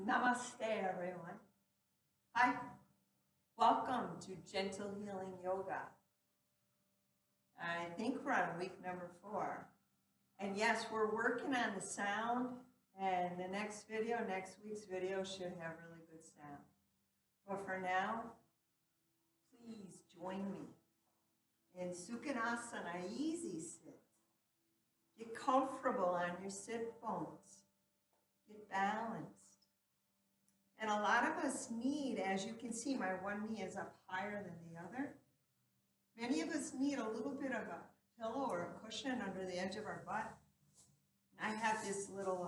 Namaste, everyone. Hi, welcome to Gentle Healing Yoga. I think we're on week number 4. And yes, we're working on the sound, and the next week's video should have really good sound. But for now, please join me in Sukhanasana, easy sit. Get comfortable on your sit bones. Get balanced. And a lot of us need, as you can see, my one knee is up higher than the other. Many of us need a little bit of a pillow or a cushion under the edge of our butt. I have this little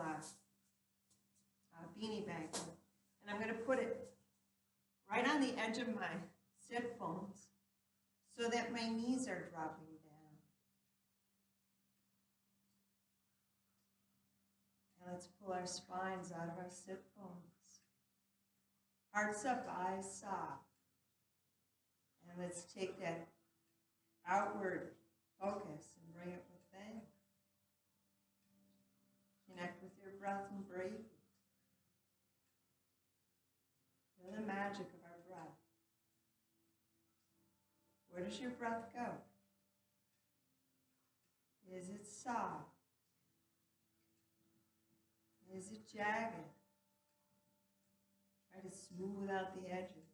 beanie bag, and I'm going to put it right on the edge of my sit bones so that my knees are dropping down. And let's pull our spines out of our sit bones. Hearts up, eyes soft. And let's take that outward focus and bring it within. Connect with your breath and breathe. Feel the magic of our breath. Where does your breath go? Is it soft? Is it jagged? Try to smooth out the edges.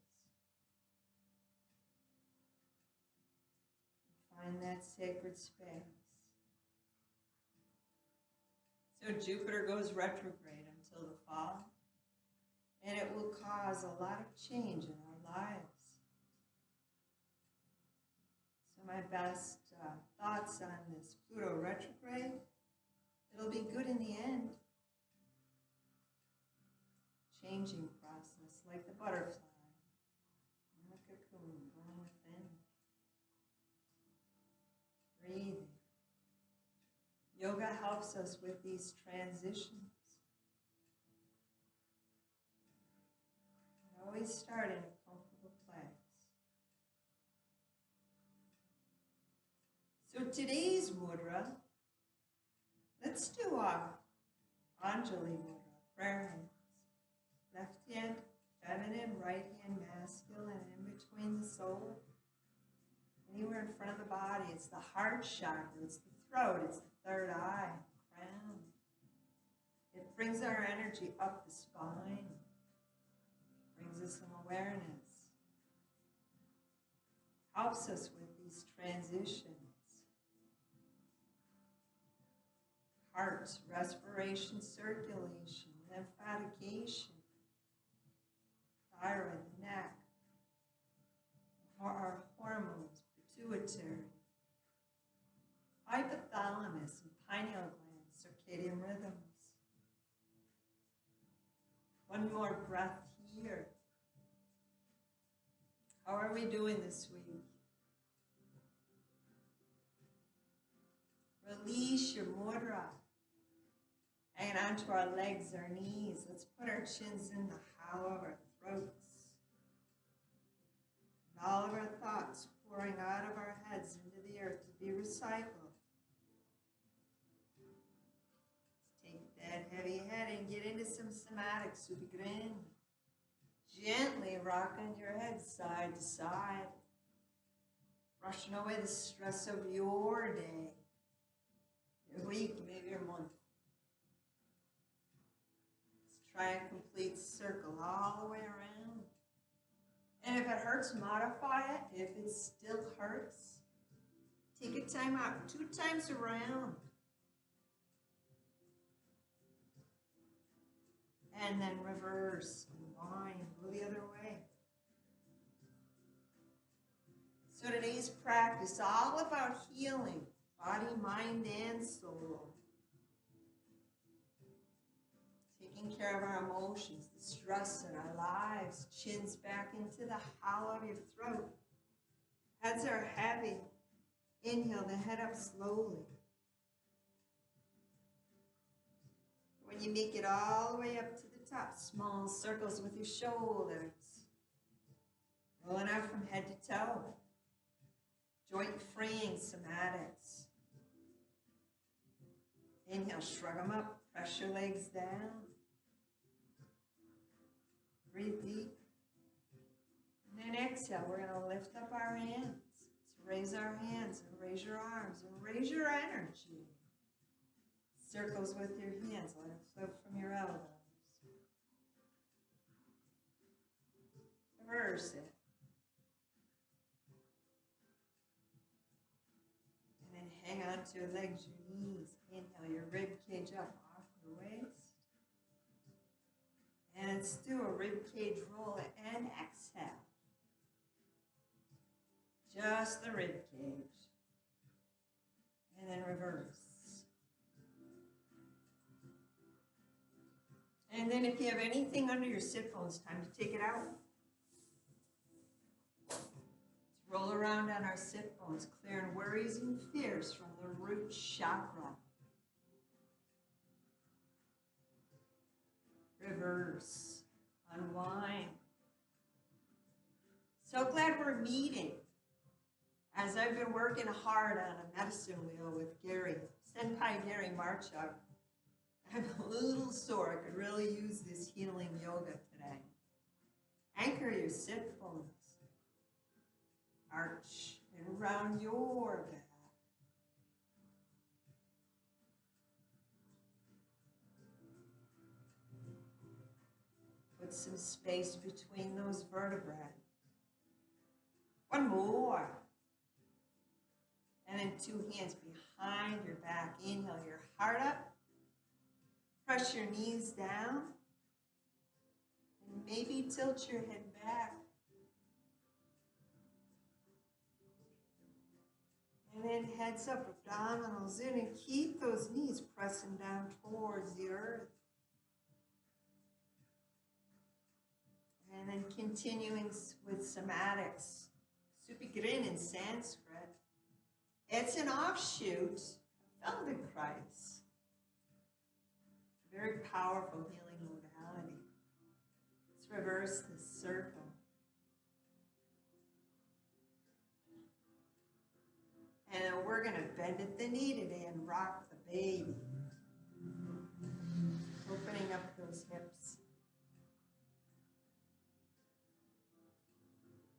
Find that sacred space. So Jupiter goes retrograde until the fall, and it will cause a lot of change in our lives. So my best thoughts on this Pluto retrograde, it'll be good in the end. Changing process, like the butterfly in the cocoon, going within. Breathing. Yoga helps us with these transitions. We always start in a comfortable place. So today's mudra, let's do our Anjali mudra, prayer hand. Left hand, feminine, right hand, masculine, and in between the soul. Anywhere in front of the body, it's the heart chakra, it's the throat, it's the third eye, the crown. It brings our energy up the spine, brings us some awareness, helps us with these transitions. Heart, respiration, circulation, lymphatication. Thyroid, the neck, our hormones, pituitary, hypothalamus and pineal glands, circadian rhythms. One more breath here. How are we doing this week? Release your mudra. Hanging onto our legs, our knees. Let's put our chins in the hollow of our throats. And all of our thoughts pouring out of our heads into the earth to be recycled. Let's take that heavy head and get into some somatic subigrin. Gently rocking your head side to side. Brushing away the stress of your day, your week, maybe your month. Try a complete circle all the way around. And if it hurts, modify it. If it still hurts, take a time out 2 times around. And then reverse, unwind, go the other way. So today's practice, all about healing, body, mind, and soul. Taking care of our emotions, the stress in our lives, chins back into the hollow of your throat. Heads are heavy. Inhale the head up slowly. When you make it all the way up to the top, small circles with your shoulders. Rolling out from head to toe. Joint freeing somatics. Inhale, shrug them up, press your legs down. Breathe deep. And then exhale. We're going to lift up our hands. So raise our hands and raise your arms and raise your energy. Circles with your hands. Let it flow from your elbows. Reverse it. And then hang on to your legs, your knees. Inhale your rib cage up off your waist. And let's do a rib cage roll and exhale. Just the rib cage. And then reverse. And then if you have anything under your sit bones, time to take it out. Let's roll around on our sit bones, clearing worries and fears from the root chakra. Reverse. Unwind. So glad we're meeting. As I've been working hard on a medicine wheel with Gary, Senpai Gary Marchuk, I'm a little sore. I could really use this healing yoga today. Anchor your sit bones. Arch and around your back. Put some space between those vertebrae. One more. And then two hands behind your back. Inhale your heart up. Press your knees down. And maybe tilt your head back. And then heads up, abdominals in, and keep those knees pressing down towards the earth. And then continuing with somatics. Supigrin in Sanskrit. It's an offshoot of Feldenkrais. Very powerful healing modality. Let's reverse this circle. And then we're going to bend at the knee today and rock the baby. Opening up those hips.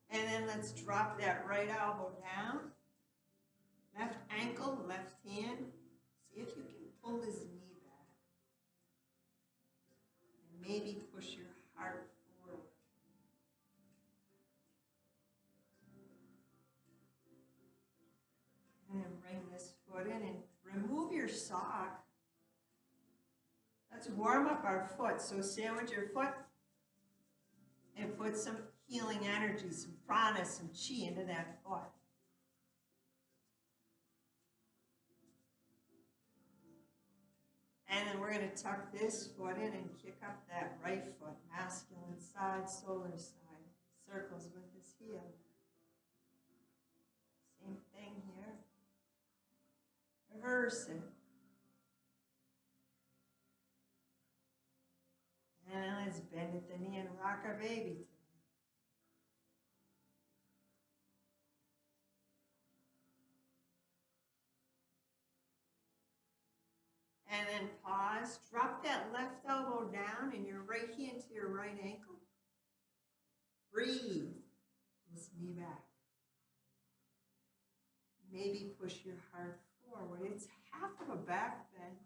And then let's drop that right elbow down. Left ankle, left hand. See if you can pull his knee back. And maybe push your heart forward. And then bring this foot in and remove your sock. Let's warm up our foot. So sandwich your foot and put some healing energy, some prana, some chi into that foot. And then we're going to tuck this foot in and kick up that right foot, masculine side, solar side, circles with his heel. Same thing here. Reverse it. And let's bend at the knee and rock our baby today. And then pause. Drop that left elbow down and your right hand to your right ankle. Breathe. This knee back. Maybe push your heart forward. It's half of a back bend.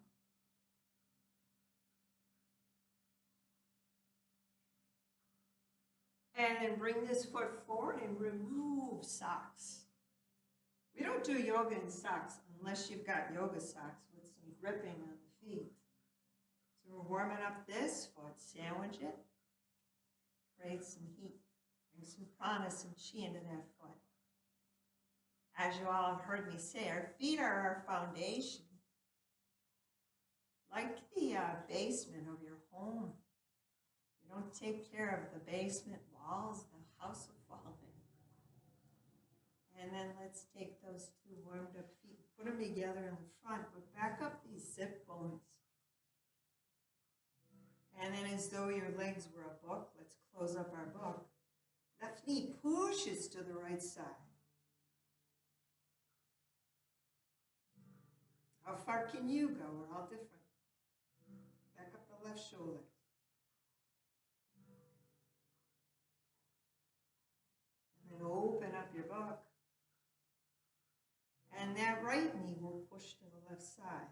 And then bring this foot forward and remove socks. We don't do yoga in socks unless you've got yoga socks with some gripping on the feet. So we're warming up this foot, sandwich it, create some heat, bring some prana, some chi into that foot. As you all have heard me say, our feet are our foundation. Like the basement of your home. If you don't take care of the basement walls, the house will fall in. And then let's take those two warmed up feet, put them together in the front, but back up these sit bones. And then as though your legs were a book, let's close up our book. Left knee pushes to the right side. How far can you go? We're all different. Back up the left shoulder. And open up your book. And that right knee will push to the left side.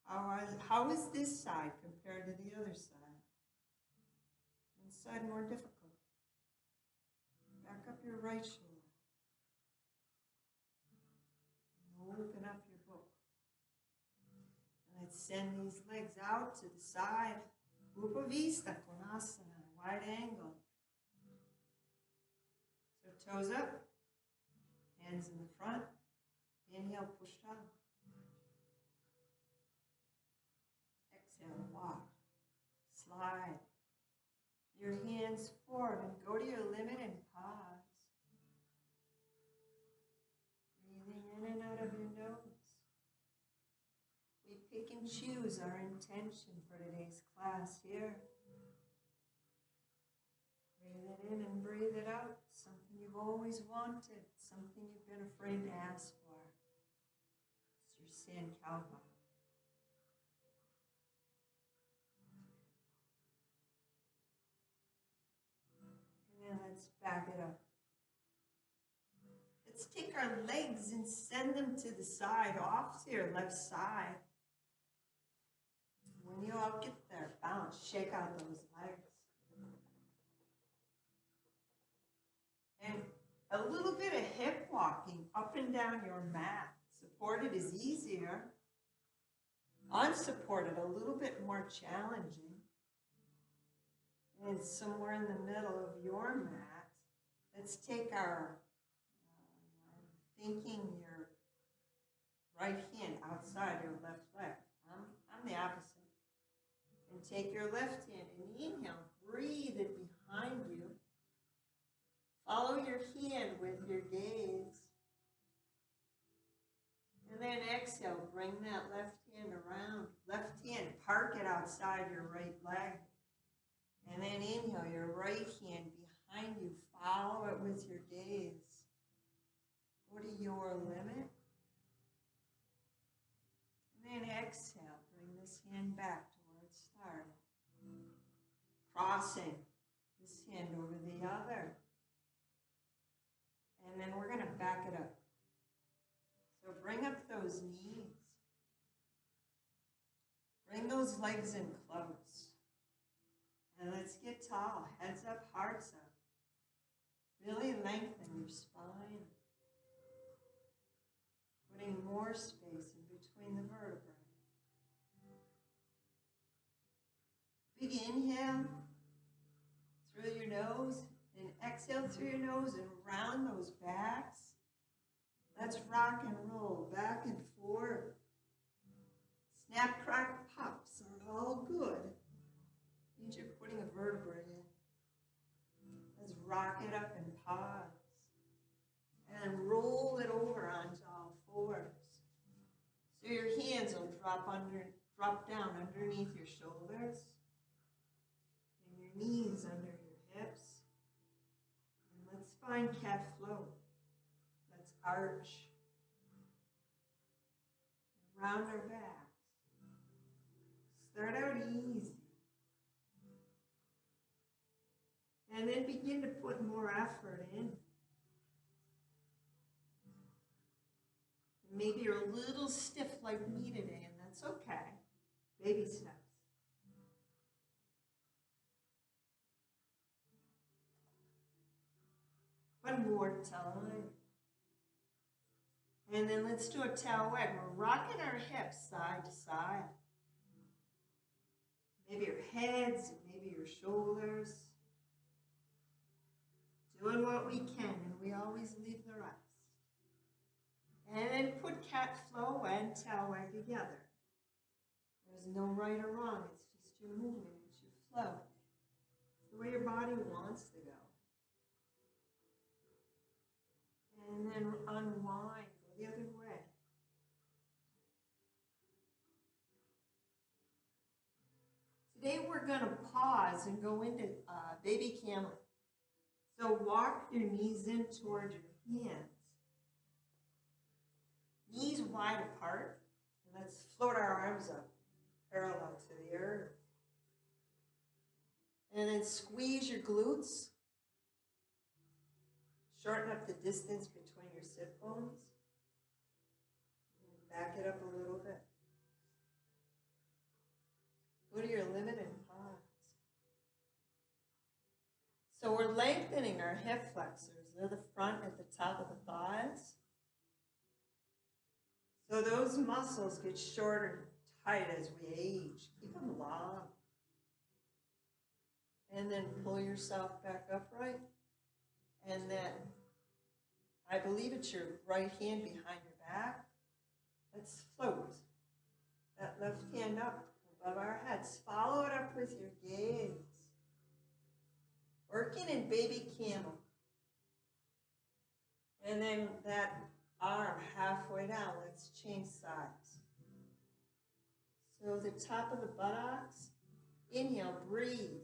How is this side compared to the other side? One side more difficult. Back up your right shoulder. And open up your book. And let's send these legs out to the side. Upa Vista, Konasana, wide angle. So toes up, hands in the front. Inhale, push down. Exhale, walk. Slide your hands forward and go to your limit and pause. Breathing in and out of your nose. We pick and choose our intention for today's class here. Breathe it in and breathe it out. Something you've always wanted, something you've been afraid to ask for. It's your Sankalpa. And then let's back it up. Let's take our legs and send them to the side, off to your left side. When you all get there, bounce, shake out those legs. And a little bit of hip walking up and down your mat. Supported is easier. Unsupported, a little bit more challenging. And somewhere in the middle of your mat, let's take our, thinking your right hand outside your left leg. I'm the opposite. And take your left hand and inhale, breathe it behind you. Follow your hand with your gaze. And then exhale, bring that left hand around. Left hand, park it outside your right leg. And then inhale, your right hand behind you. Follow it with your gaze. Go to your limit. And then exhale, bring this hand back to where it started. Crossing this hand over the other. And then we're going to back it up. So bring up those knees. Bring those legs in close. And let's get tall. Heads up, hearts up. Really lengthen your spine. Putting more space in between the vertebrae. Big inhale through your nose. And exhale through your nose and round those backs. Let's rock and roll back and forth. Snap, crack, pops are all good. Means you're putting a vertebrae in. Let's rock it up and pause. And roll it over onto all fours. So your hands will drop down underneath your shoulders. And your knees under your hips. Let's find cat flow. Let's arch. And round our backs. Start out easy. And then begin to put more effort in. Maybe you're a little stiff like me today, and that's okay. Baby steps. One more time. And then let's do a tail wag. We're rocking our hips side to side. Maybe your heads, maybe your shoulders. Doing what we can, and we always leave the rest. And then put cat flow and tail wag together. There's no right or wrong. It's just your movement. It's your flow. It's the way your body wants to go. And then unwind, go the other way. Today we're going to pause and go into baby camel. So walk your knees in toward your hands. Knees wide apart. And let's float our arms up parallel to the earth. And then squeeze your glutes. Shorten up the distance between your sit bones. And back it up a little bit. Go to your limit and pause. So we're lengthening our hip flexors. They're the front at the top of the thighs. So those muscles get shorter and tight as we age. Keep them long. And then pull yourself back upright. And then, I believe it's your right hand behind your back. Let's float that left hand up above our heads. Follow it up with your gaze. Working in baby camel. And then that arm halfway down. Let's change sides. So the top of the buttocks. Inhale, breathe.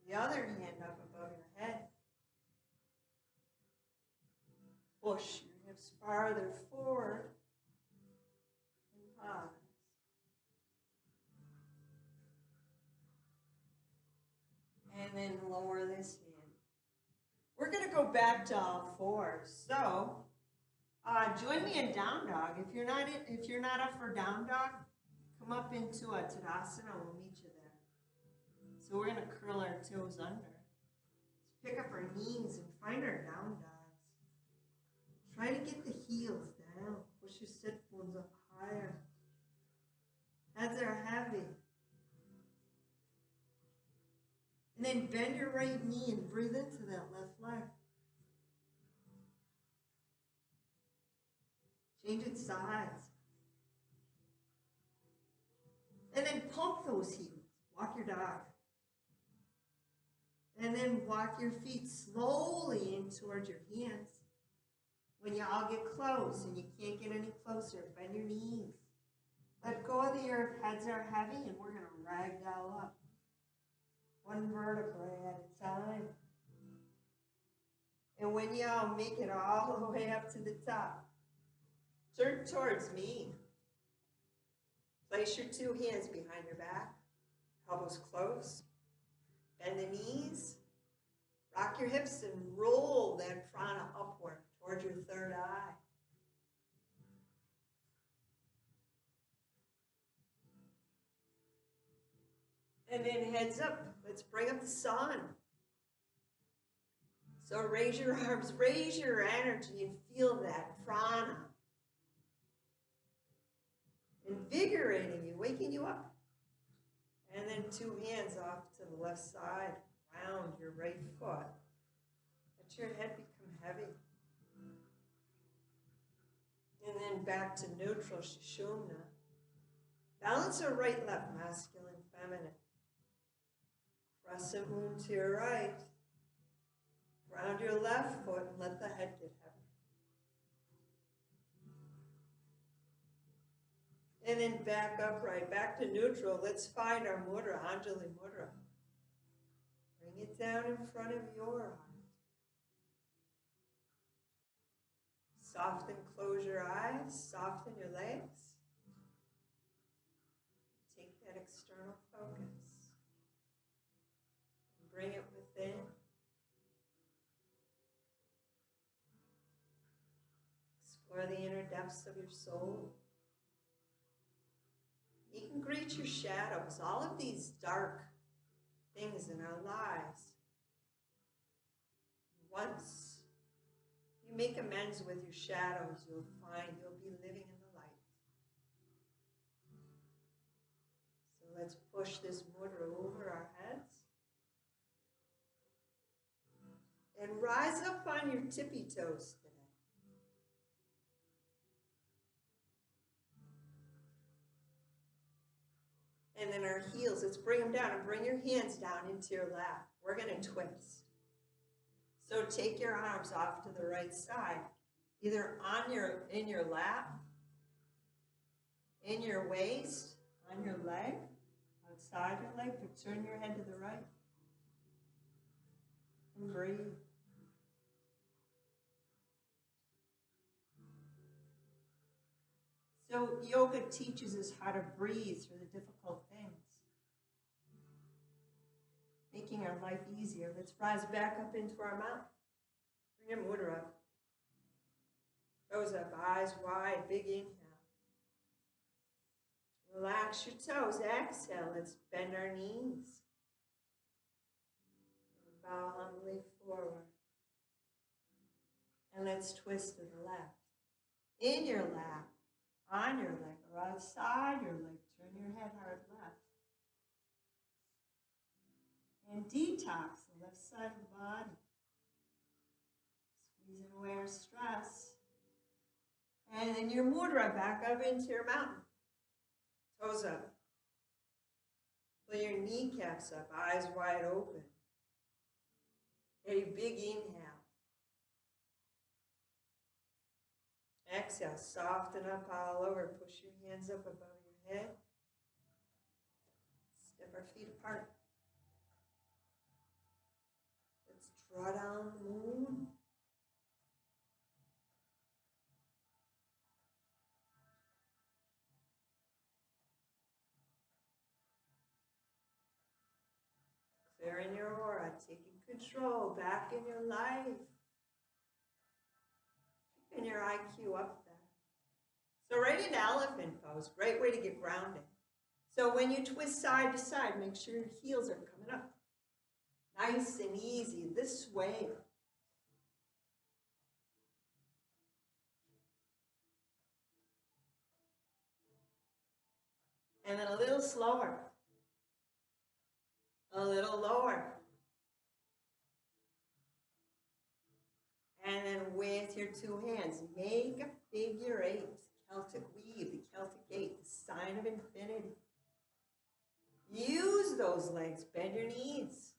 The other hand up above your head. Push your hips farther forward. And pause. And then lower this hand. We're going to go back to all fours. So, join me in down dog. If you're not up for down dog, come up into a Tadasana. We'll meet you there. So we're going to curl our toes under. Let's pick up our knees and find our down dogs. Try to get the heels down. Push your sit bones up higher. Heads are heavy. And then bend your right knee and breathe into that left leg. Change its sides. And then pump those heels. Walk your dog. And then walk your feet slowly in towards your hands. When you all get close and you can't get any closer, bend your knees. Let go of the earth. Heads are heavy and we're going to ragdoll up. One vertebrae at a time. And when y'all make it all the way up to the top, turn towards me. Place your two hands behind your back, elbows close. Bend the knees. Rock your hips and roll that prana upward towards your third eye. And then heads up. Let's bring up the sun. So raise your arms, raise your energy, and feel that prana. Invigorating you, waking you up. And then two hands off to the left side. Round your right foot. Let your head become heavy. And then back to neutral, Sushumna. Balance your right, left, masculine, feminine. Crescent moon to your right. Ground your left foot and let the head get heavy. And then back upright, back to neutral. Let's find our mudra, Anjali mudra. Bring it down in front of your heart. Soften, close your eyes, soften your legs. Take that external focus. Bring it within. Explore the inner depths of your soul. You can greet your shadows, all of these dark things in our lives. Once you make amends with your shadows, you'll find you'll be living in the light. So let's push this mudra over our heads. And rise up on your tippy toes today. And then our heels, let's bring them down and bring your hands down into your lap. We're going to twist. So take your arms off to the right side, either in your lap, in your waist, on your leg, outside your leg, but turn your head to the right. And breathe. So yoga teaches us how to breathe through the difficult things. Making making our life easier. Let's rise back up into our mountain. Bring your mudra up. Toes up, eyes wide, big inhale. Relax your toes. Exhale. Let's bend our knees. Bow humbly forward. And let's twist to the left. In your lap, on your leg, or outside your leg. Turn your head hard left. And detox the left side of the body. Squeezing away our stress. And then your mudra back up into your mountain. Toes up. Pull your kneecaps up, eyes wide open. A big inhale. Exhale, soften up all over. Push your hands up above your head. Step our feet apart. Let's draw down the moon. Clearing your aura, taking control back in your life. Keeping your IQ up there. So right into elephant pose, great way to get grounded. So when you twist side to side, make sure your heels are coming up. Nice and easy, this way. And then a little slower. A little lower. And then with your two hands, make a figure eight. Celtic weave, the Celtic eight, the sign of infinity. Use those legs, bend your knees.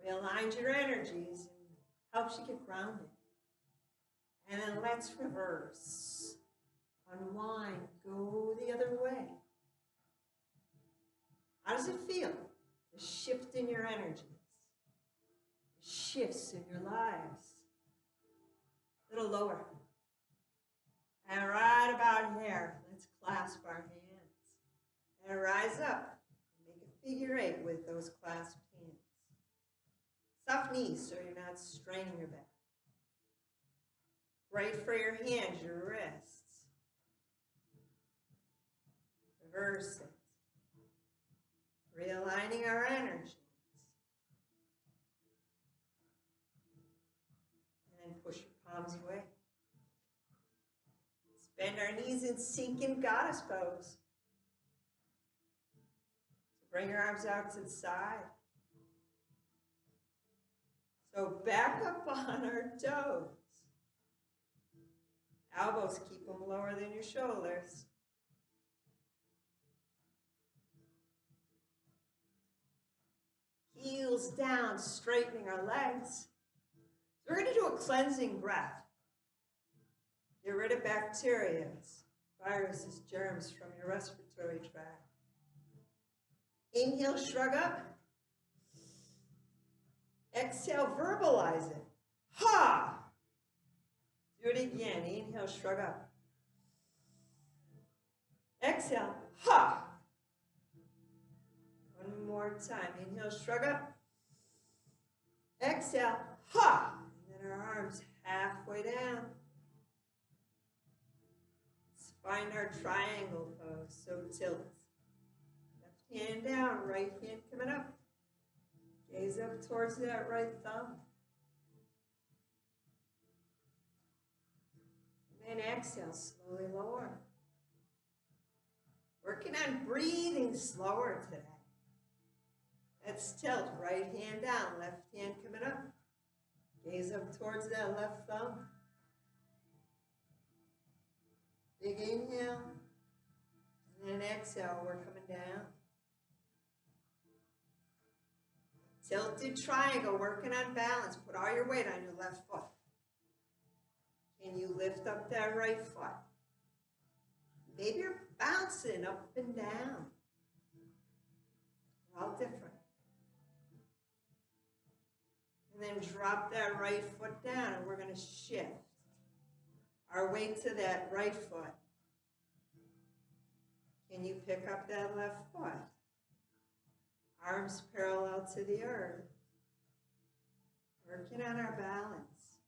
Realign your energies and helps you get grounded. And then let's reverse. Unwind, go the other way. How does it feel? The shift in your energies. The shifts in your lives. A little lower. And right about here, let's clasp our hands. And rise up. Make a figure eight with those clasped hands. Soft knees so you're not straining your back. Great for your hands, your wrists. Reverse it. Realigning our energies. And then push your palms away. Bend our knees and sink in goddess pose. So bring your arms out to the side. So back up on our toes. Elbows, keep them lower than your shoulders. Heels down, straightening our legs. So we're going to do a cleansing breath. Get rid of bacteria, viruses, germs from your respiratory tract. Inhale, shrug up. Exhale, verbalize it. Ha! Do it again. Inhale, shrug up. Exhale, ha! One more time. Inhale, shrug up. Exhale, ha! And then our arms halfway down. Find our triangle pose, so tilt. Left hand down, right hand coming up. Gaze up towards that right thumb. And then exhale, slowly lower. Working on breathing slower today. Let's tilt, right hand down, left hand coming up. Gaze up towards that left thumb. Big inhale, and then exhale, we're coming down. Tilted triangle, working on balance. Put all your weight on your left foot. Can you lift up that right foot? Maybe you're bouncing up and down. We're all different. And then drop that right foot down, and we're going to shift our weight to that right foot. Can you pick up that left foot? Arms parallel to the earth. Working on our balance.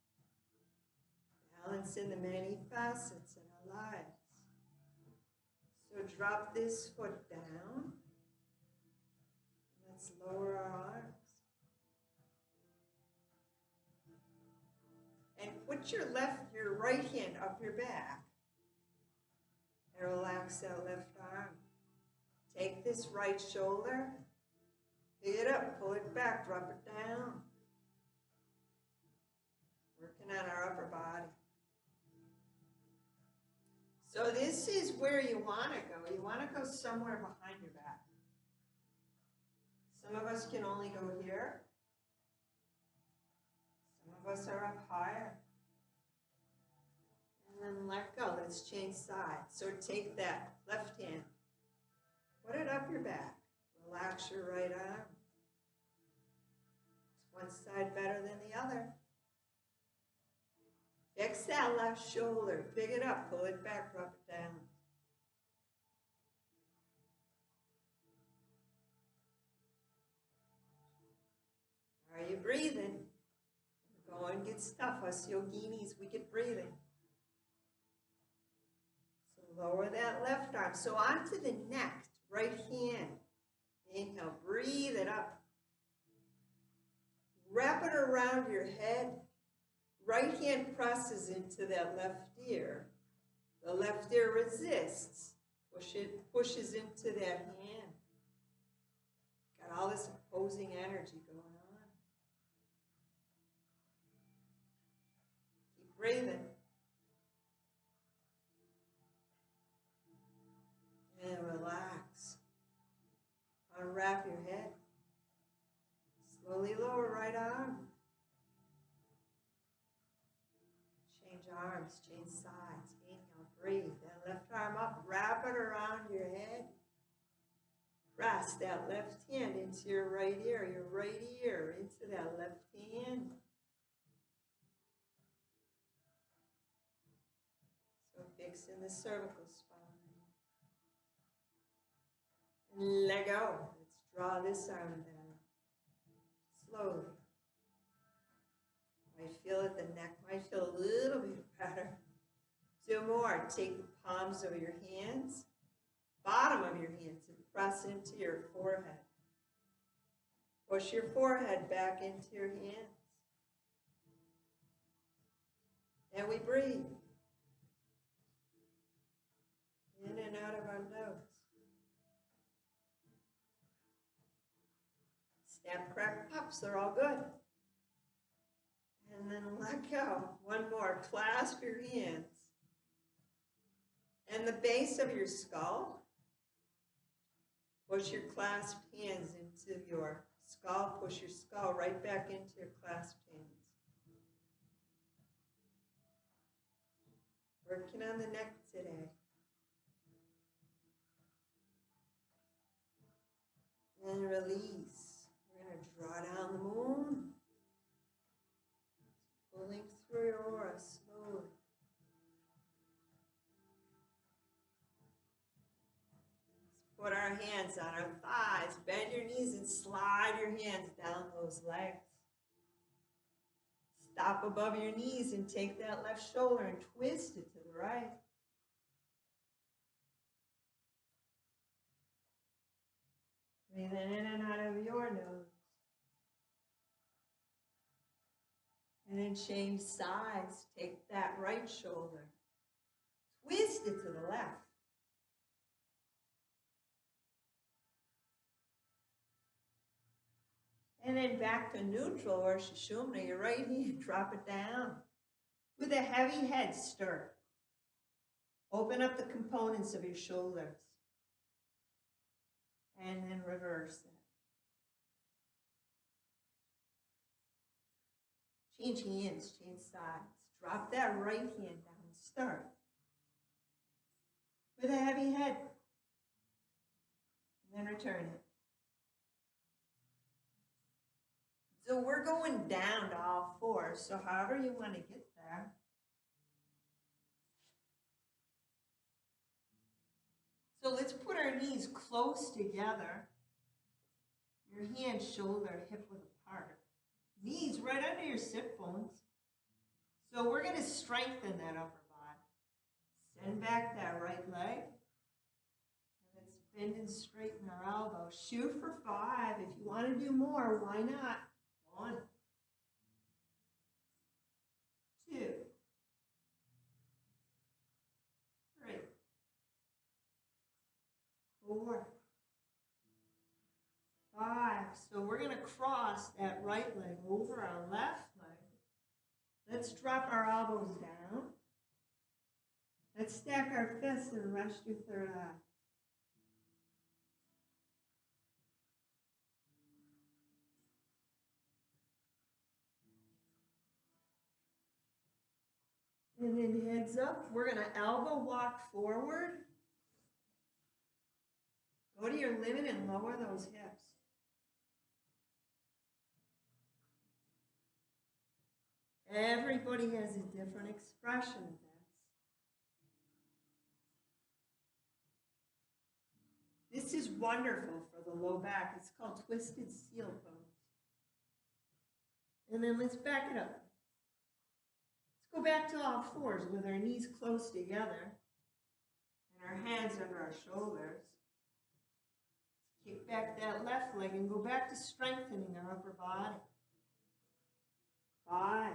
Balance in the many facets in our lives. So drop this foot down. Let's lower our arms. And put your right hand up your back. And relax that left arm. Take this right shoulder. Pick it up, pull it back, drop it down. Working on our upper body. So this is where you want to go. You want to go somewhere behind your back. Some of us can only go here. Some of us are up higher. And then let go. Let's change sides. So take that left hand. Put it up your back. Relax your right arm. Is one side better than the other? Fix that left shoulder. Pick it up. Pull it back. Drop it down. Are you breathing? Go and get stuff. Us yoginis, we get breathing. So lower that left arm. So onto the neck. Right hand. Inhale. Breathe it up. Wrap it around your head. Right hand presses into that left ear. The left ear resists. Pushes into that hand. Got all this opposing energy going on. Keep breathing. And relax. Unwrap your head. Slowly lower right arm. Change arms, change sides. Inhale, breathe. That left arm up, wrap it around your head. Press that left hand into your right ear into that left hand. So fixing the cervical spine. And let go. Let's draw this arm down. Slowly. Might feel it, the neck might feel a little bit better. 2 more. Take the palms of your hands, bottom of your hands, and press into your forehead. Push your forehead back into your hands. And we breathe. In and out of our nose. Snap, crack, pops, they're all good. And then let go. 1 more. Clasp your hands. And the base of your skull. Push your clasped hands into your skull. Push your skull right back into your clasped hands. Working on the neck today. And release. We're going to draw down the moon. Pulling through your aura slowly. Let's put our hands on our thighs. Bend your knees and slide your hands down those legs. Stop above your knees and take that left shoulder and twist it to the right. Breathing in and out of your nose. And then change sides. Take that right shoulder. Twist it to the left. And then back to neutral or Sushumna. Your right hand, drop it down. With a heavy head, stir. Open up the components of your shoulders. And then reverse it. Change hands, change sides. Drop that right hand down. Start. With a heavy head. And then return it. So we're going down to all 4. So however you want to get there. So let's put our knees close together. Your hand, shoulder, hip width apart. Knees right under your sit bones. So we're going to strengthen that upper body. Send back that right leg. And let's bend and straighten our elbow. Shoot for 5. If you want to do more, why not? 1, 2, 3, 4, 5. So we're going to cross that right leg over our left leg. Let's drop our elbows down. Let's stack our fists and rest your third eye. And then heads up, we're going to elbow walk forward. Go to your limit and lower those hips. Everybody has a different expression of this. This is wonderful for the low back. It's called twisted seal pose. And then let's back it up. Let's go back to all fours with our knees close together and our hands under our shoulders. Kick back that left leg and go back to strengthening our upper body. 5,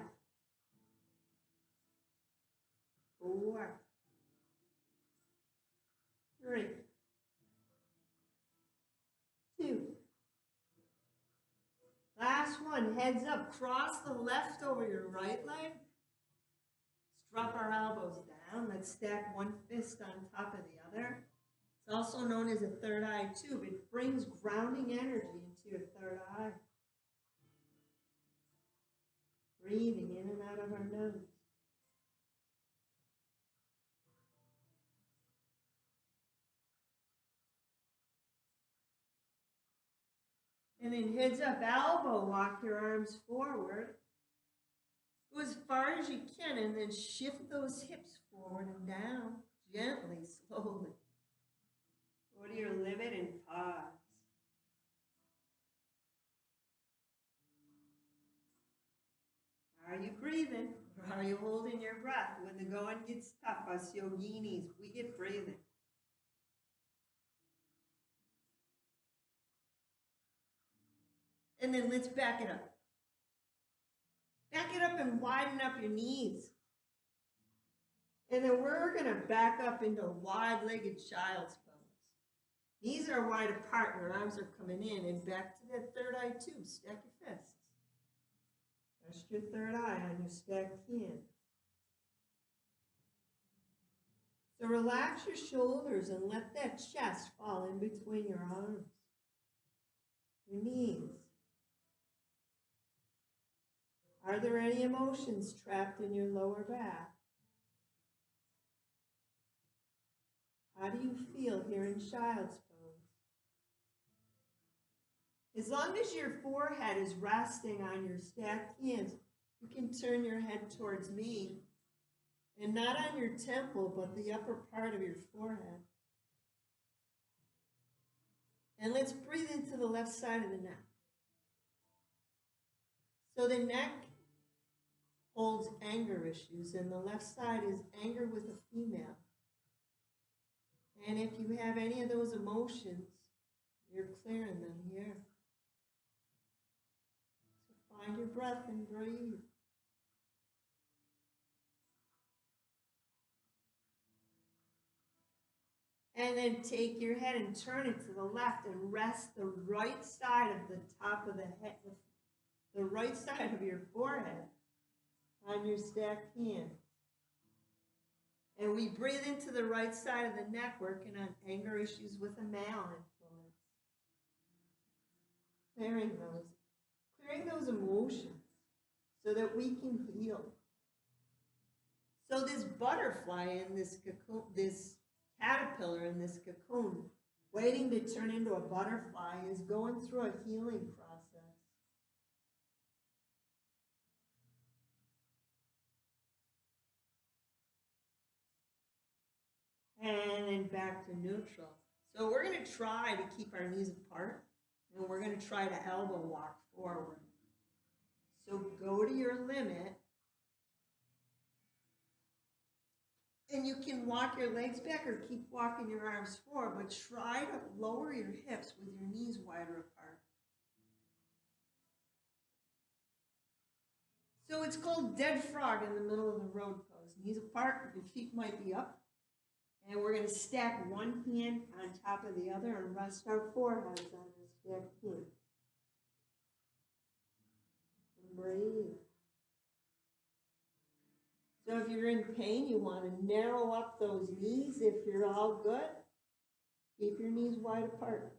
4, 3, 2. Last one, heads up, cross the left over your right leg. Let's drop our elbows down. Let's stack one fist on top of the other. It's also known as a third eye tube. It brings grounding energy into your third eye. Breathing in and out of our nose. And then heads up, elbow, walk your arms forward. Go as far as you can and then shift those hips forward and down, gently, slowly. Go to your limit and pause. Are you breathing? Or are you holding your breath? When the going gets tough, us yoginis, we get breathing. And then let's back it up. Back it up and widen up your knees. And then we're going to back up into a wide-legged child's pose. Knees are wide apart and your arms are coming in. And back to that third eye tube. Stack your fists. Rest your third eye on your stacked hands. So relax your shoulders and let that chest fall in between your arms, your knees. Are there any emotions trapped in your lower back? How do you feel here in child's pose? As long as your forehead is resting on your stacked hands, you can turn your head towards me. And not on your temple, but the upper part of your forehead. And let's breathe into the left side of the neck. So the neck holds anger issues, and the left side is anger with a female. And if you have any of those emotions, you're clearing them here. So find your breath and breathe. And then take your head and turn it to the left and rest the right side of the top of the head, the right side of your forehead on your stacked hands. And we breathe into the right side of the neck, working on anger issues with a male influence. Clearing those emotions so that we can heal. So this butterfly in this cocoon, this caterpillar in this cocoon, waiting to turn into a butterfly, is going through a healing process. And then back to neutral. So we're going to try to keep our knees apart. And we're going to try to elbow walk forward. So go to your limit. And you can walk your legs back or keep walking your arms forward, but try to lower your hips with your knees wider apart. So it's called dead frog in the middle of the road pose. Knees apart, your feet might be up. And we're going to stack one hand on top of the other and rest our foreheads on the stacked hand. And breathe. So if you're in pain, you want to narrow up those knees. If you're all good, keep your knees wide apart.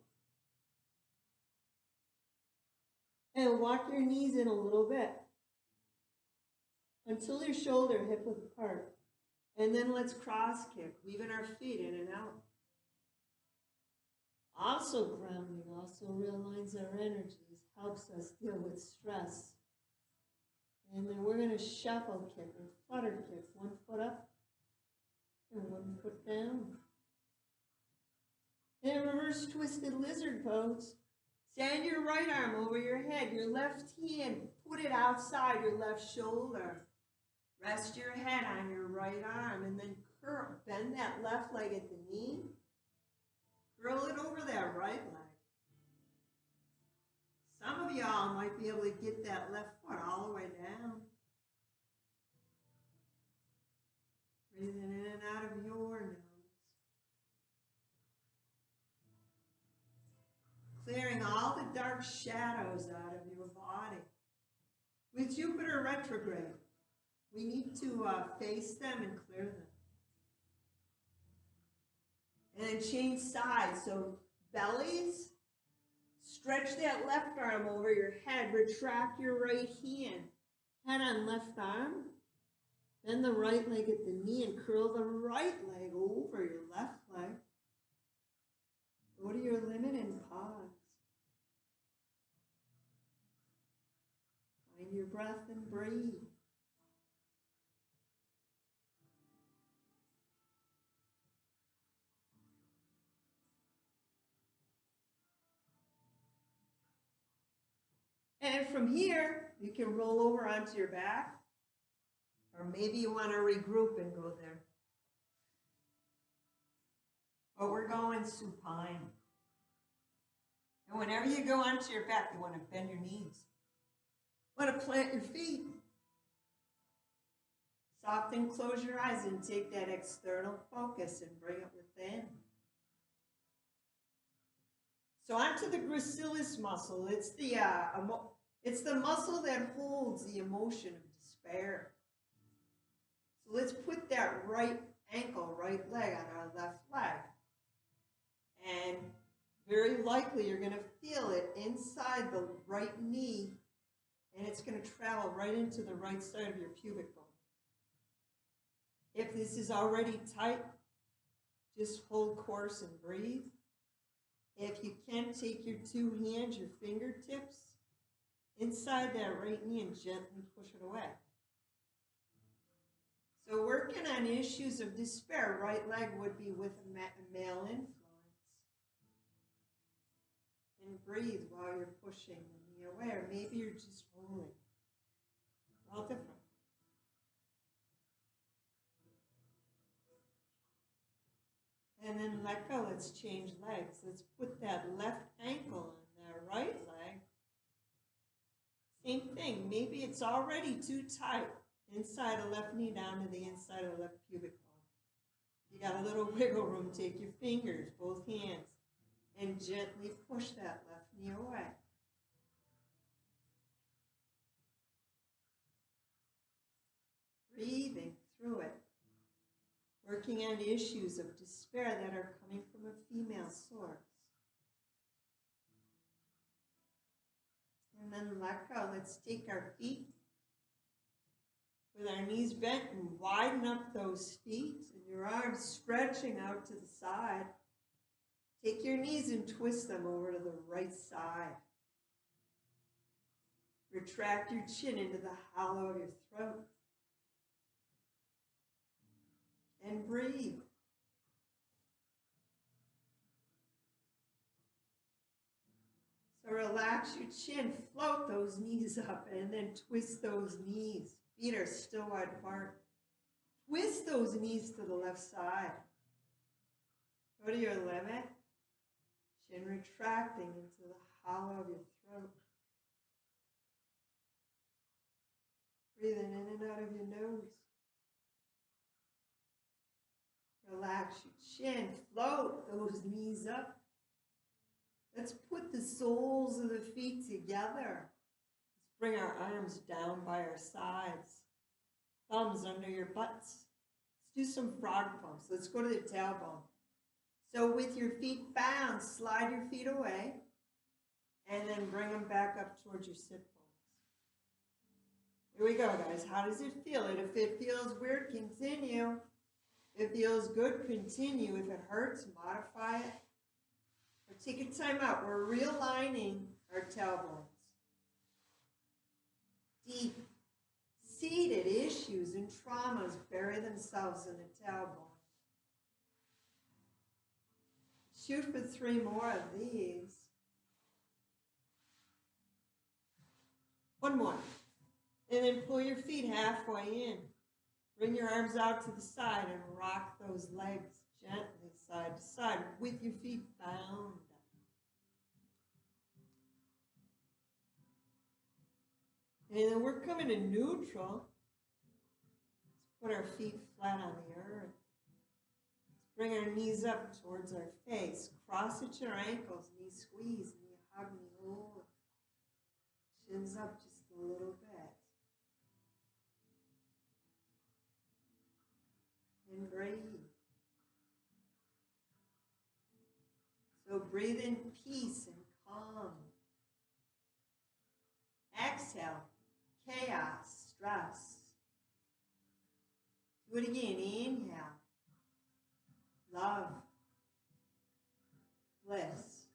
And walk your knees in a little bit until your shoulder hip width apart. And then let's cross kick, weaving our feet in and out. Also grounding, also realigns our energies, helps us deal with stress. And then we're going to shuffle kick or flutter kick, one foot up and one foot down. And reverse twisted lizard pose. Send your right arm over your head, your left hand, put it outside your left shoulder. Rest your head on your right arm and then curl, bend that left leg at the knee. Curl it over that right leg. Some of y'all might be able to get that left foot all the way down. Breathing in and out of your nose. Clearing all the dark shadows out of your body. With Jupiter retrograde, we need to face them and clear them. And then change sides. So bellies, stretch that left arm over your head. Retract your right hand. Head on left arm. Bend the right leg at the knee and curl the right leg over your left leg. Go to your limit and pause. Find your breath and breathe. And from here, you can roll over onto your back, or maybe you want to regroup and go there. But we're going supine. And whenever you go onto your back, you want to bend your knees. You want to plant your feet. Soften, close your eyes, and take that external focus and bring it within. So onto the gracilis muscle. It's the muscle that holds the emotion of despair. So let's put that right ankle, right leg on our left leg. And very likely you're going to feel it inside the right knee, and it's going to travel right into the right side of your pubic bone. If this is already tight, just hold course and breathe. If you can, take your two hands, your fingertips, inside that right knee and gently push it away. So working on issues of despair, right leg would be with a male influence. And breathe while you're pushing the knee away, or maybe you're just holding. We're all different. And then let go. Let's change legs. Let's put that left ankle on that right leg. Same thing. Maybe it's already too tight. Inside the left knee down to the inside of the left pubic bone. You got a little wiggle room. Take your fingers, both hands, and gently push that left knee away. Breathing through it. Working on issues of despair that are coming from a female source. And then let go. Let's take our feet with our knees bent and widen up those feet and your arms stretching out to the side. Take your knees and twist them over to the right side. Retract your chin into the hollow of your throat. And breathe. So Relax your chin, float those knees up, and then twist those knees. Feet are still wide apart. Twist those knees to the left side. Go to your limit. Chin retracting into the hollow of your throat. Breathing in and out of your nose. Relax your chin, float those knees up. Let's put the soles of the feet together. Let's bring our arms down by our sides. Thumbs under your butts. Let's do some frog pumps. Let's go to the tailbone. So with your feet bound, slide your feet away and then bring them back up towards your sit bones. Here we go, guys. How does it feel? If it feels weird, continue. If it feels good, continue. If it hurts, modify it. Or take a time out. We're realigning our tailbones. Deep-seated issues and traumas bury themselves in the tailbone. Shoot for 3 more of these. 1 more. And then pull your feet halfway in. Bring your arms out to the side and rock those legs gently side to side with your feet bound. And then we're coming to neutral. Let's put our feet flat on the earth. Let's bring our knees up towards our face. Cross at your ankles, knee squeeze, knee hug, knee hold. Shins up just a little bit. And breathe. So breathe in peace and calm. Exhale, chaos, stress. Do it again. Inhale, love, bliss.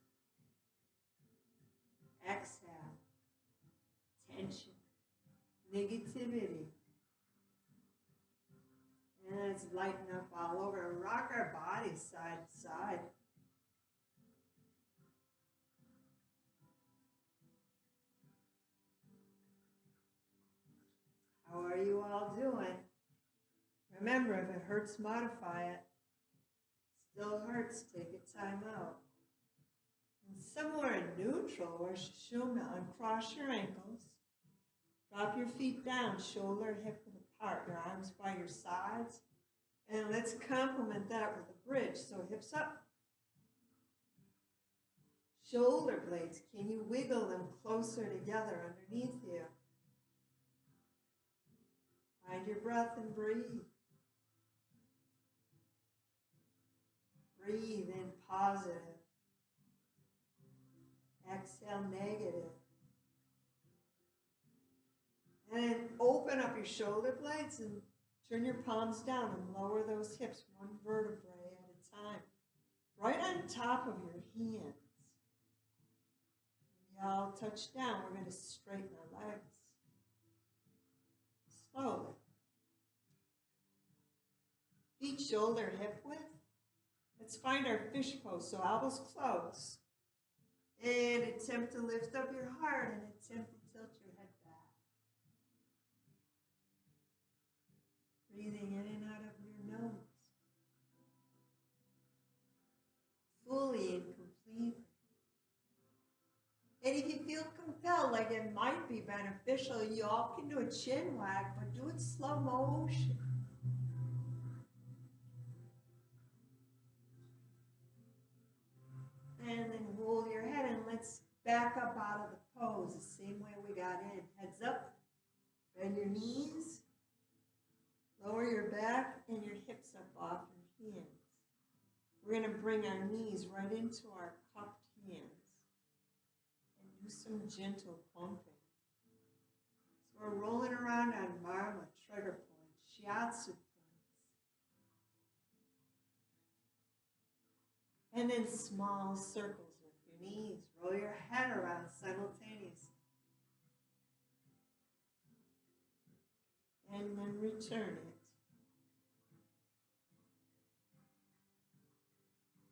Exhale, tension, negativity. And let's lighten up all over and rock our bodies side to side. How are you all doing? Remember, if it hurts, modify it. Still hurts, take a time out. And somewhere in neutral or Sushumna, uncross your ankles. Drop your feet down, shoulder, hip width apart, your arms by your sides. And let's complement that with a bridge. So hips up. Shoulder blades, can you wiggle them closer together underneath you? Find your breath and breathe. Breathe in positive. Exhale negative. And then open up your shoulder blades and turn your palms down and lower those hips 1 vertebrae at a time. Right on top of your hands. When you all touch down, we're going to straighten our legs. Slowly. Feet shoulder hip width. Let's find our fish pose. So elbows close. And attempt to lift up your heart and attempt to tilt your head back. Breathing in and out of your nose. Fully and completely. And if you feel compelled, like it might be beneficial, you all can do a chin wag, but do it slow motion. And then hold your head and let's back up out of the pose the same way we got in. Heads up, bend your knees, lower your back and your hips up off your hands. We're going to bring our knees right into our cupped hands and do some gentle pumping. So we're rolling around on Marma, trigger points, shiatsu points. And then small circles with your knees. Roll your head around simultaneously. And then return it.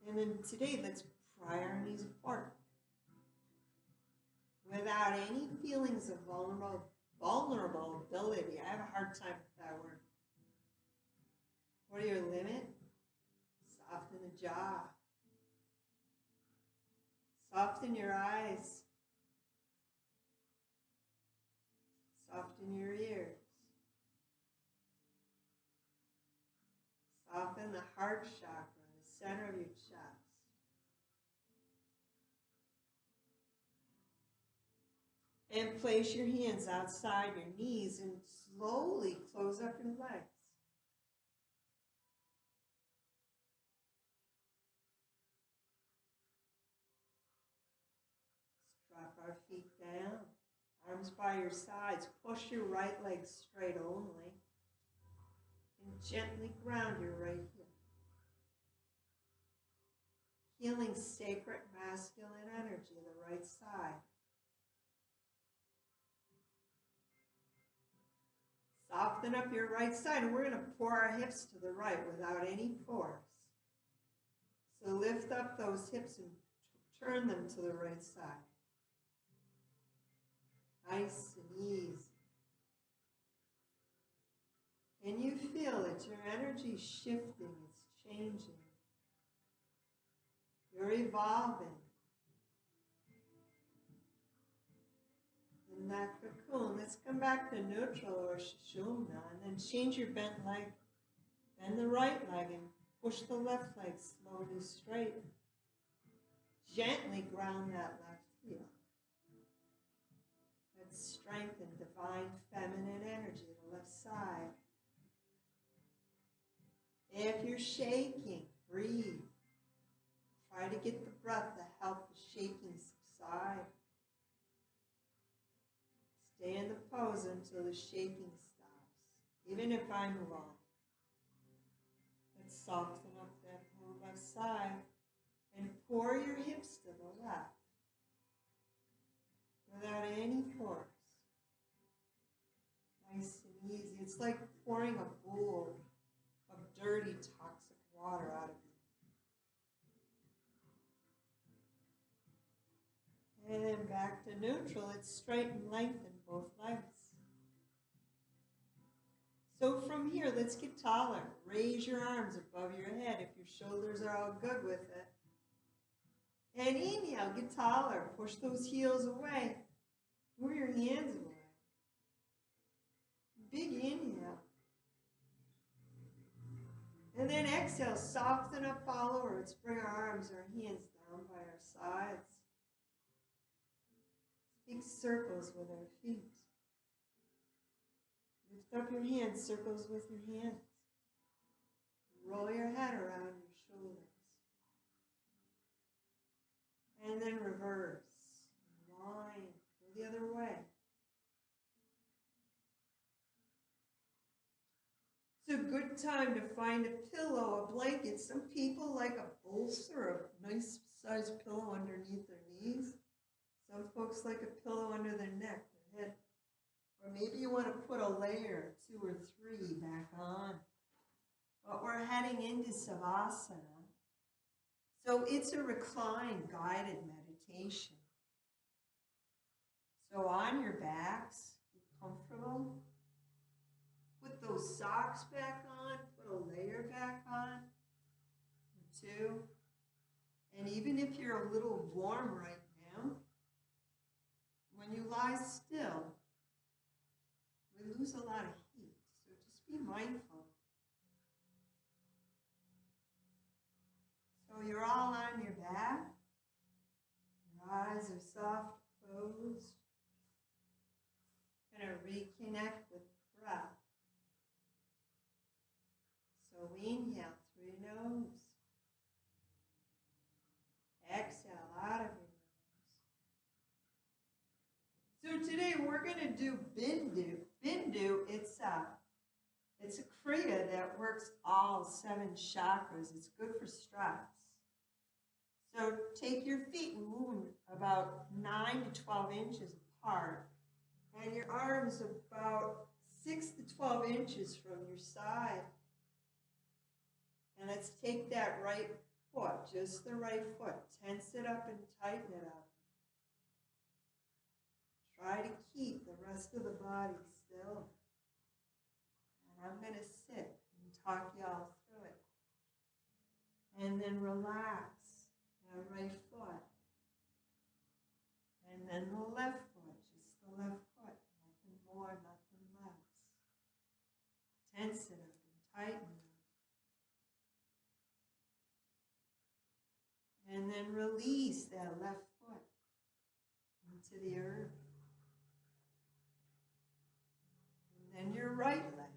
And then today, let's pry our knees apart. without any feelings of vulnerability. I have a hard time with that word. What are your limits? Soften the jaw. Soften your eyes. Soften your ears. Soften the heart chakra, the center of your chest. And place your hands outside your knees and slowly close up your legs. Drop our feet down, arms by your sides. Push your right leg straight only. And gently ground your right heel. Healing sacred masculine energy, the right side. Soften up your right side, and we're going to pour our hips to the right without any force. So lift up those hips and turn them to the right side. Nice and easy. And you feel it, your energy is shifting, it's changing. You're evolving. In that cocoon, let's come back to neutral or Sushumna, and then change your bent leg. Bend the right leg and push the left leg slowly straight. Gently ground that left heel. Let's strengthen divine feminine energy, the left side. If you're shaking, breathe. Try to get the breath to help the shaking subside. Stay in the pose until the shaking stops, even if I'm wrong. Let's soften up that whole left side and pour your hips to the left without any force. Nice and easy. It's like pouring a bowl of dirty, toxic water out of you. And then back to neutral. It's straight and lengthen both legs. So from here, let's get taller. Raise your arms above your head if your shoulders are all good with it. And inhale, get taller. Push those heels away. Move your hands away. Big inhale. And then exhale, soften up all over. Let's bring our arms or hands down by our sides. Big circles with our feet. Lift up your hands, circles with your hands. Roll your head around your shoulders. And then reverse. Line. Go the other way. It's a good time to find a pillow, a blanket. Some people like a bolster, a nice sized pillow underneath their knees. Some folks like a pillow under their neck, their head. Or maybe you want to put a layer, 2 or 3 back on. But we're heading into Savasana. So it's a recline guided meditation. So on your backs, get comfortable. Put those socks back on, put a layer back on, or 2. And even if you're a little warm right now, when you lie still, we lose a lot of heat, so just be mindful. So you're all on your back, your eyes are soft, closed. Going to reconnect with the breath. So we inhale through your nose. Exhale out of your nose. So today we're going to do Bindu. Bindu, it's a kriya that works all 7 chakras. It's good for stress. So take your feet and move them about 9 to 12 inches apart. And your arms about 6 to 12 inches from your side. And let's take that right foot, just the right foot. Tense it up and tighten it up. Try to keep the rest of the body still. And I'm going to sit and talk y'all through it. And then relax that right foot. And then the left foot, just the left foot. Nothing more, nothing less. Tense it up and tighten it up. And then release that left foot into the earth. And then your right leg.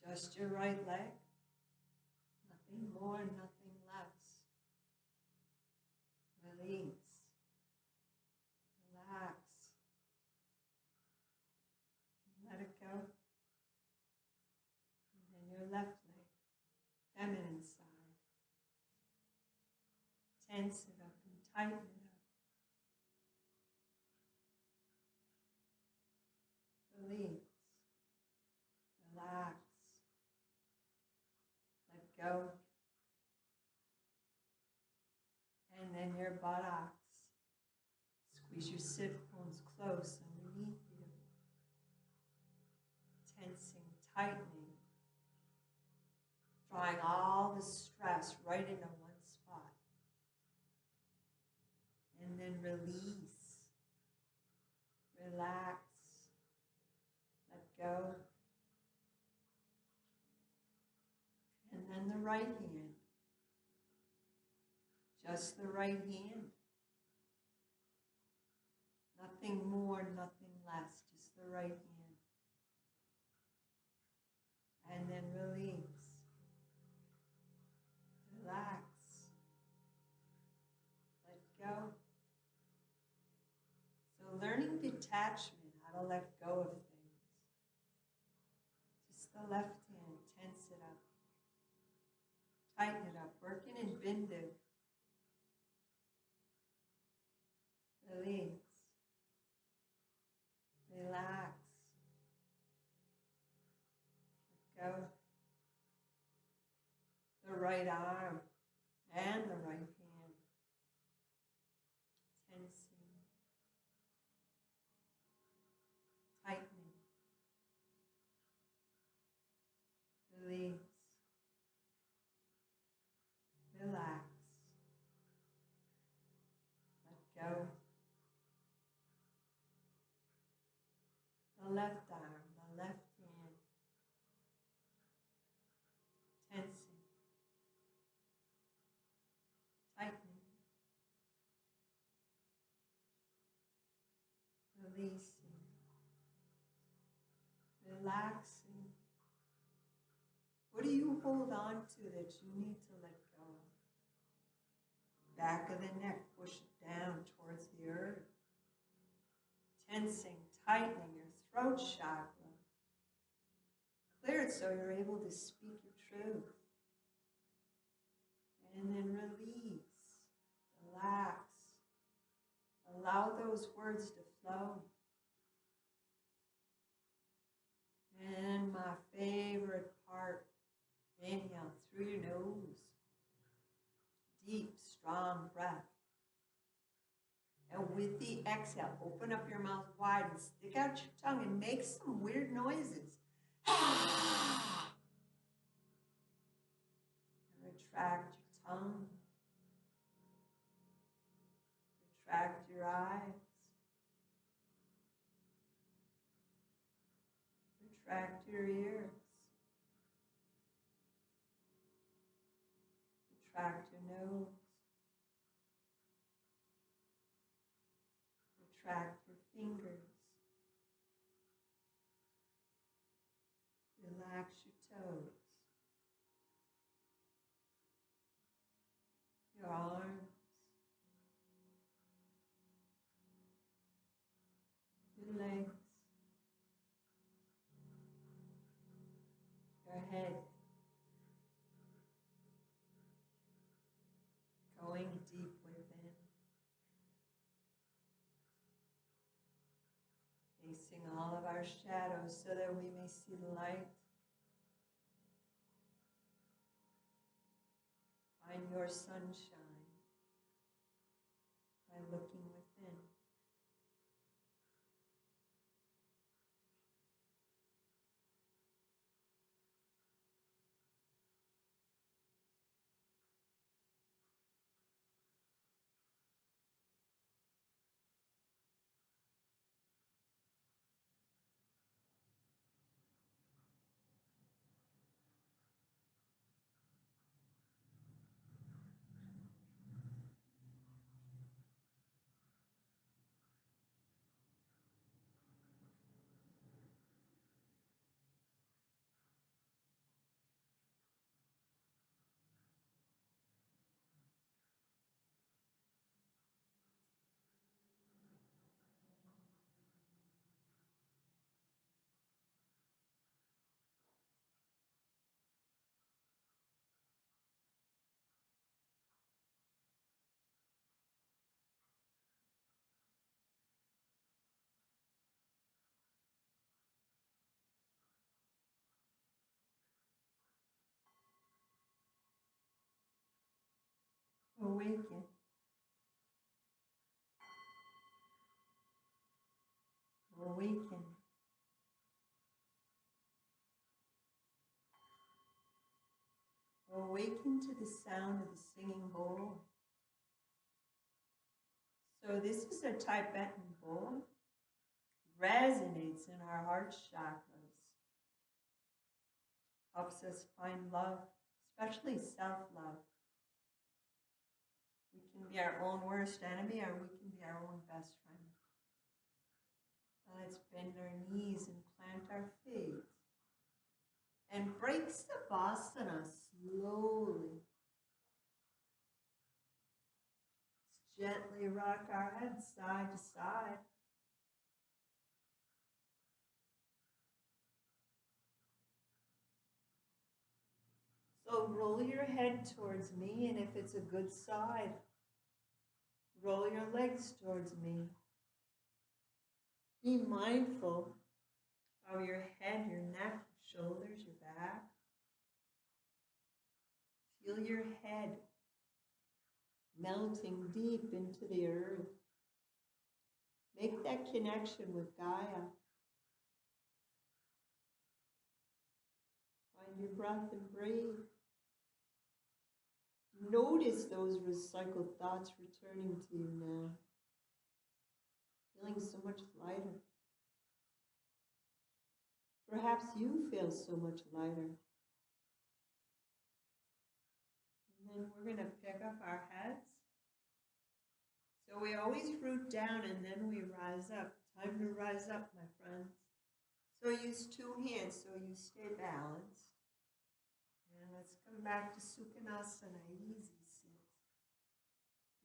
Just your right leg. Nothing more, nothing less. Release. Relax. Let it go. And then your left leg. Feminine side. Tense it up and tighten it up. Release. Relax. Let go. And then your buttocks. Squeeze your sit bones close underneath you. Tensing, tightening. Drawing all the stress right into one spot. And then release. Relax. Let go. And then the right hand. Just the right hand. Nothing more, nothing less. Just the right hand. And then release. Relax. Let go. So learning detachment, how to let go of things. Just the left hand, tense it up. Tighten it up, working in bindu. Release. Relax. Let go. The right arm and the right hand. Tensing. Tightening. Release. Relax. Let go. The left arm, the left hand. Tensing. Tightening. Releasing. Relaxing. What do you hold on to that you need to let go of? Back of the neck, push it down towards the earth. Tensing, tightening your throat chakra. Clear it so you're able to speak your truth. And then release. Relax. Allow those words to flow. And my favorite part, inhale through your nose. Deep, strong breath. And with the exhale, open up your mouth wide and stick out your tongue and make some weird noises. And retract your tongue. Retract your eyes. Retract your ears. Retract your nose. Retract your fingers. Relax your toes. Your arms. Your legs. Your head. Going deep within. Facing all of our shadows so that we may see the light. Find your sunshine by looking within. awaken. Awaken. Awaken to the sound of the singing bowl. So this is a Tibetan bowl. Resonates in our heart chakras. Helps us find love, especially self-love. We can be our own worst enemy, or we can be our own best friend. Let's bend our knees and plant our feet. And break Savasana slowly. Let's gently rock our head side to side. So roll your head towards me, and if it's a good side, roll your legs towards me. Be mindful of your head, your neck, your shoulders, your back. Feel your head melting deep into the earth. Make that connection with Gaia. Find your breath and breathe. Notice those recycled thoughts returning to you now. Feeling so much lighter. Perhaps you feel so much lighter. And then we're going to pick up our heads. So we always root down and then we rise up. Time to rise up, my friends. So use two hands so you stay balanced. And let's come back to Sukhanasana, easy sit.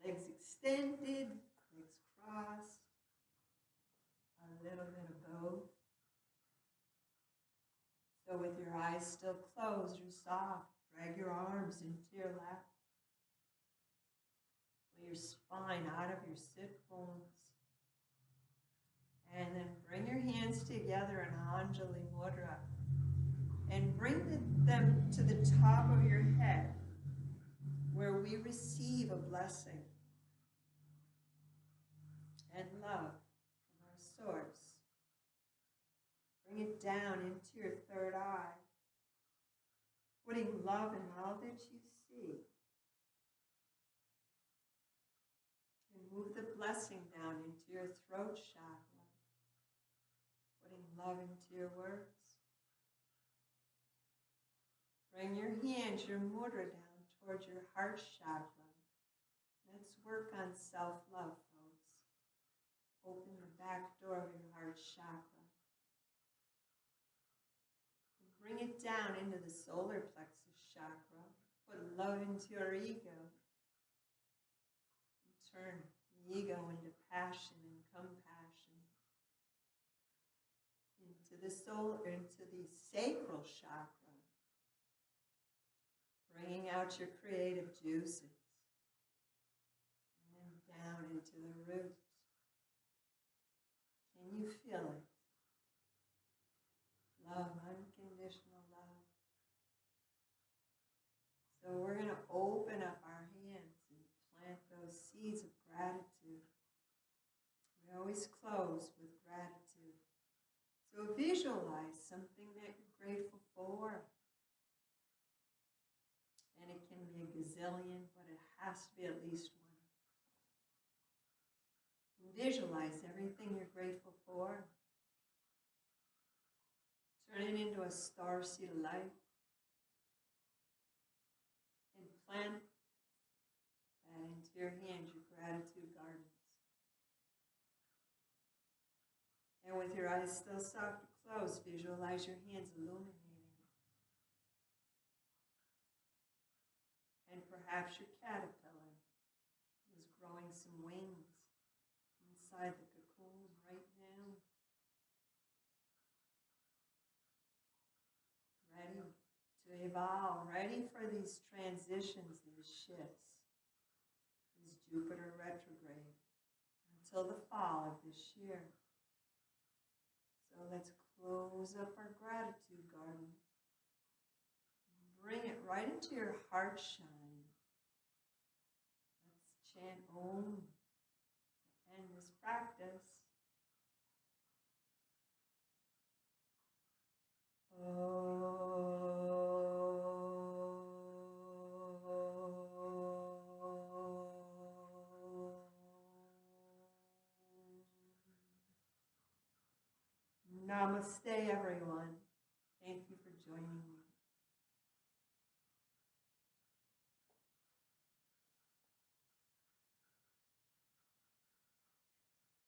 Legs extended, legs crossed. A little bit of both. So with your eyes still closed, you're soft. Drag your arms into your lap. Pull your spine out of your sit bones. And then bring your hands together in Anjali Mudra. And bring them to the top of your head, where we receive a blessing and love from our source. Bring it down into your third eye, putting love in all that you see. And move the blessing down into your throat chakra, putting love into your words. Bring your hands, your mudra down towards your heart chakra. Let's work on self-love, folks. Open the back door of your heart chakra. And bring it down into the solar plexus chakra. Put love into your ego. And turn the ego into passion and compassion. Into the sacral chakra. Bringing out your creative juices. And then down into the roots. Can you feel it? Love, unconditional love. So we're going to open up our hands and plant those seeds of gratitude. We always close with gratitude. So visualize something that you're grateful for. And it can be a gazillion, but it has to be at least one. And visualize everything you're grateful for. Turn it into a starseed light. And plant that into your hands, your gratitude gardens. And with your eyes still soft closed, visualize your hands illuminating. And perhaps your caterpillar is growing some wings inside the cocoon right now. Ready to evolve, ready for these transitions, these shifts, this Jupiter retrograde until the fall of this year. So let's close up our gratitude garden. Bring it right into your heart shine. chant Om to end this practice. Namaste, everyone. Thank you for joining me.